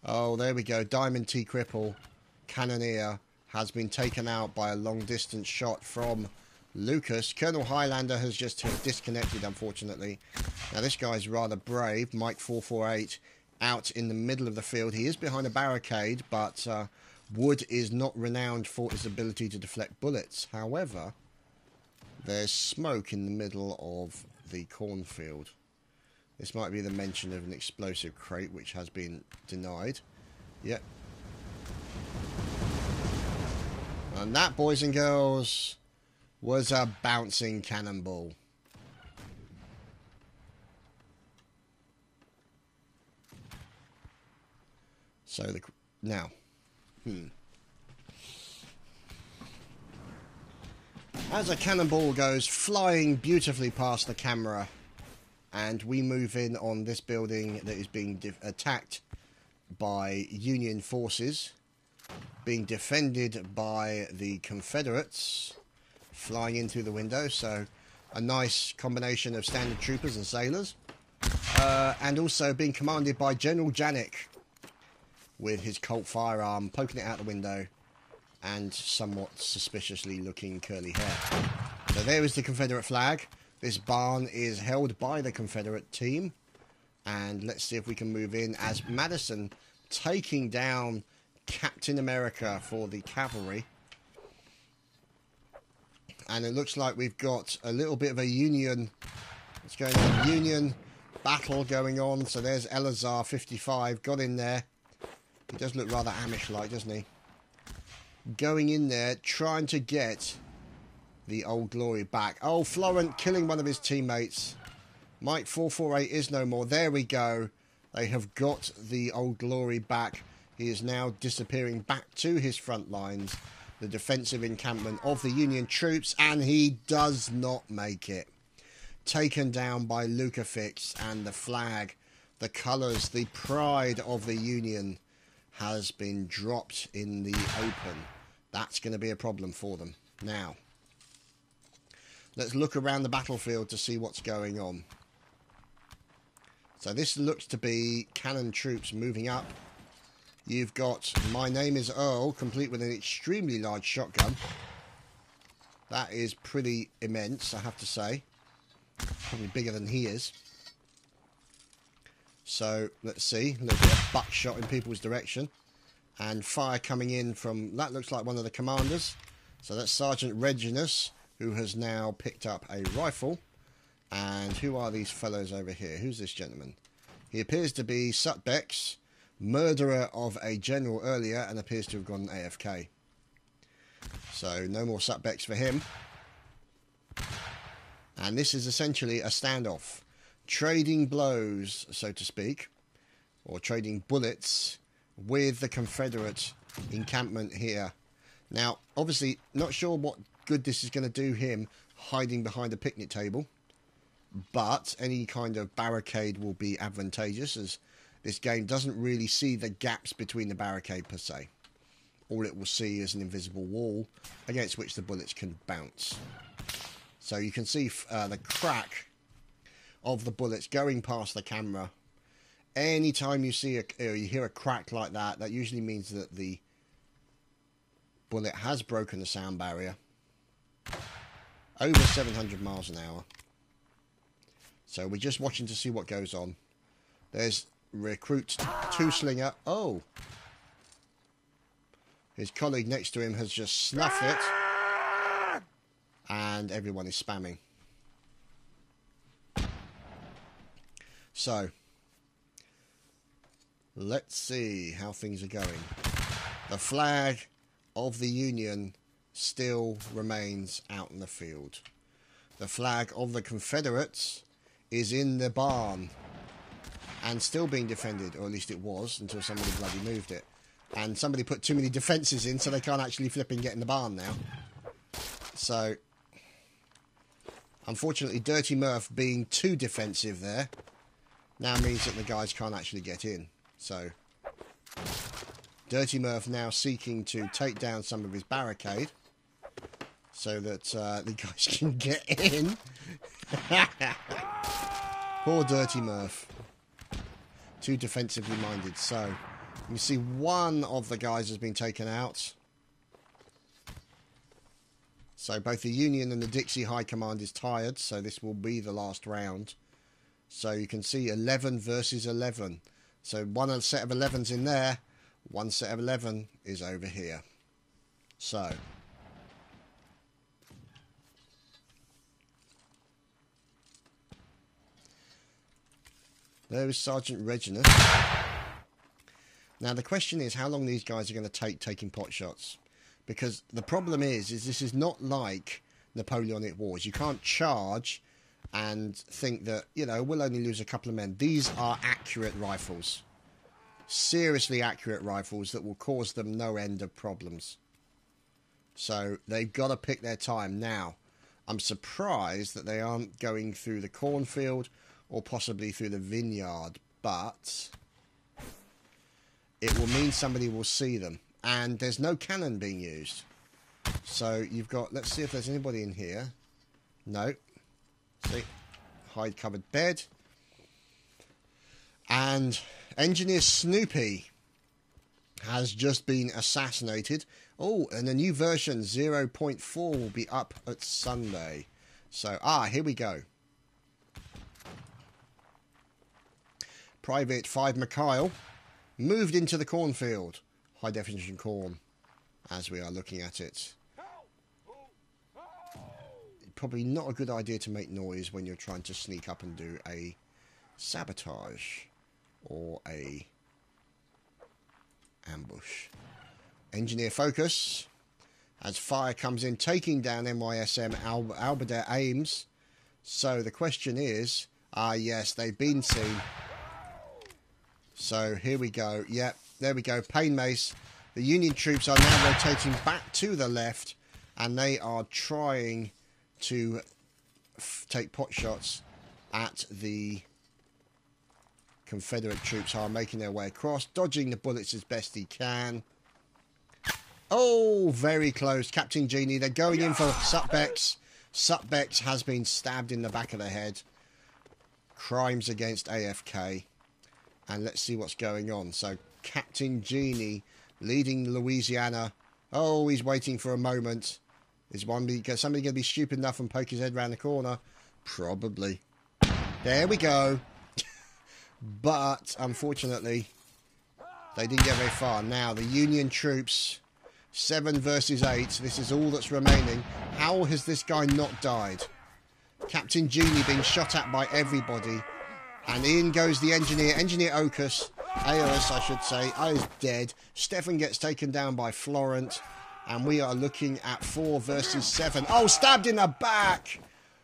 Oh, there we go. Diamond T. Cripple, Cannoneer, has been taken out by a long-distance shot from Lucas. Colonel Highlander has just disconnected, unfortunately. Now, this guy's rather brave. Mike 448 out in the middle of the field. He is behind a barricade, but Wood is not renowned for his ability to deflect bullets. However, there's smoke in the middle of the cornfield. This might be the mention of an explosive crate, which has been denied. Yep. And that, boys and girls, was a bouncing cannonball. So, now. As a cannonball goes flying beautifully past the camera, and we move in on this building that is being attacked by Union forces. being defended by the Confederates flying in through the window. So a nice combination of standard troopers and sailors. And also being commanded by General Janik with his Colt firearm, poking it out the window, and somewhat suspiciously looking curly hair. So there is the Confederate flag. This barn is held by the Confederate team. And let's see if we can move in as Madison taking down Captain America for the cavalry. And it looks like we've got a little bit of a Union, what's going on, Union battle going on. So there's Elazar 55, got in there. He does look rather Amish-like, doesn't he? Going in there, trying to get the Old Glory back. Oh, Florent killing one of his teammates. Mike 448 is no more. There we go. They have got the Old Glory back. He is now disappearing back to his front lines, the defensive encampment of the Union troops, and he does not make it. Taken down by Lukafix, and the flag, the colours, the pride of the Union has been dropped in the open. That's going to be a problem for them. Now, let's look around the battlefield to see what's going on. So this looks to be cannon troops moving up. You've got My Name is Earl, complete with an extremely large shotgun. That is pretty immense, I have to say. Probably bigger than he is. So, let's see. A little bit of buckshot in people's direction. And fire coming in from... That looks like one of the commanders. So that's Sergeant Reginus, who has now picked up a rifle. And who are these fellows over here? Who's this gentleman? He appears to be Sutbeck's murderer of a general earlier and appears to have gone AFK. So no more Sutbecks for him. And this is essentially a standoff. Trading blows, so to speak, or trading bullets with the Confederate encampment here. Now, obviously, not sure what good this is going to do him hiding behind a picnic table, but any kind of barricade will be advantageous, as this game doesn't really see the gaps between the barricade per se. All it will see is an invisible wall against which the bullets can bounce. So you can see the crack of the bullets going past the camera. Anytime you see you hear a crack like that, that usually means that the bullet has broken the sound barrier. Over 700 miles an hour. So we're just watching to see what goes on. There's Recruit 2 Slinger. Oh! His colleague next to him has just snuffed it. And everyone is spamming. So, let's see how things are going. The flag of the Union still remains out in the field. The flag of the Confederates is in the barn and still being defended, or at least it was, until somebody bloody moved it. And somebody put too many defences in, so they can't actually flip and get in the barn now. So, unfortunately, Dirty Murph being too defensive there now means that the guys can't actually get in. So, Dirty Murph now seeking to take down some of his barricade so that the guys can get in. Poor Dirty Murph. Too defensively minded. So, you see one of the guys has been taken out. So both the Union and the Dixie High Command is tired, so this will be the last round. So you can see 11 versus 11. So one set of 11's in there, one set of 11 is over here. So, there is Sergeant Reginus. Now the question is how long these guys are going to take taking pot shots. Because the problem is this is not like Napoleonic Wars. You can't charge and think that, you know, we'll only lose a couple of men. These are accurate rifles. Seriously accurate rifles that will cause them no end of problems. So they've got to pick their time. Now, I'm surprised that they aren't going through the cornfield or possibly through the vineyard. But it will mean somebody will see them. and there's no cannon being used. So you've got, let's see if there's anybody in here. No. See, hide covered bed. And Engineer Snoopy has just been assassinated. Oh, and a new version 0.4 will be up at Sunday. So, here we go. Private 5 Mikhail moved into the cornfield. High definition corn, as we are looking at it. Probably not a good idea to make noise when you're trying to sneak up and do a sabotage or a ambush. Engineer focus as fire comes in, taking down NYSM Albert Ames. So the question is, yes, they've been seen. So here we go. Yep, there we go. Pain Mace. The Union troops are now rotating back to the left, and they are trying to take pot shots at the Confederate troops who are making their way across, dodging the bullets as best he can. Oh, very close. Captain Genie, they're going in for Sutbex. Sutbex has been stabbed in the back of the head. Crimes against AFK. And let's see what's going on. So, Captain Genie leading Louisiana. Oh, he's waiting for a moment. Is somebody going to be stupid enough and poke his head round the corner? Probably. There we go. But, unfortunately, they didn't get very far. Now, the Union troops, 7 versus 8. This is all that's remaining. How has this guy not died? Captain Genie being shot at by everybody. And in goes the engineer. Engineer Aeolus, I should say, is dead. Stefan gets taken down by Florent. And we are looking at 4 versus 7. Oh, stabbed in the back!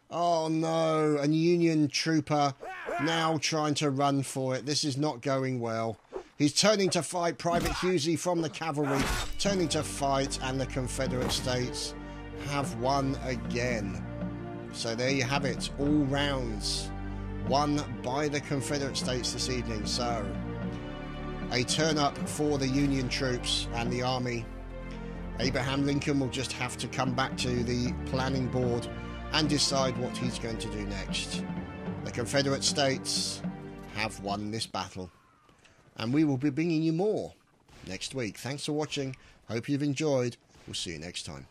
Oh, no. A Union trooper now trying to run for it. This is not going well. He's turning to fight. Private Husey from the Cavalry turning to fight. And the Confederate States have won again. So there you have it. All rounds won by the Confederate States this evening. So a turn up for the Union troops and the army. Abraham Lincoln will just have to come back to the planning board and decide what he's going to do next. The Confederate States have won this battle. And we will be bringing you more next week. Thanks for watching. Hope you've enjoyed. We'll see you next time.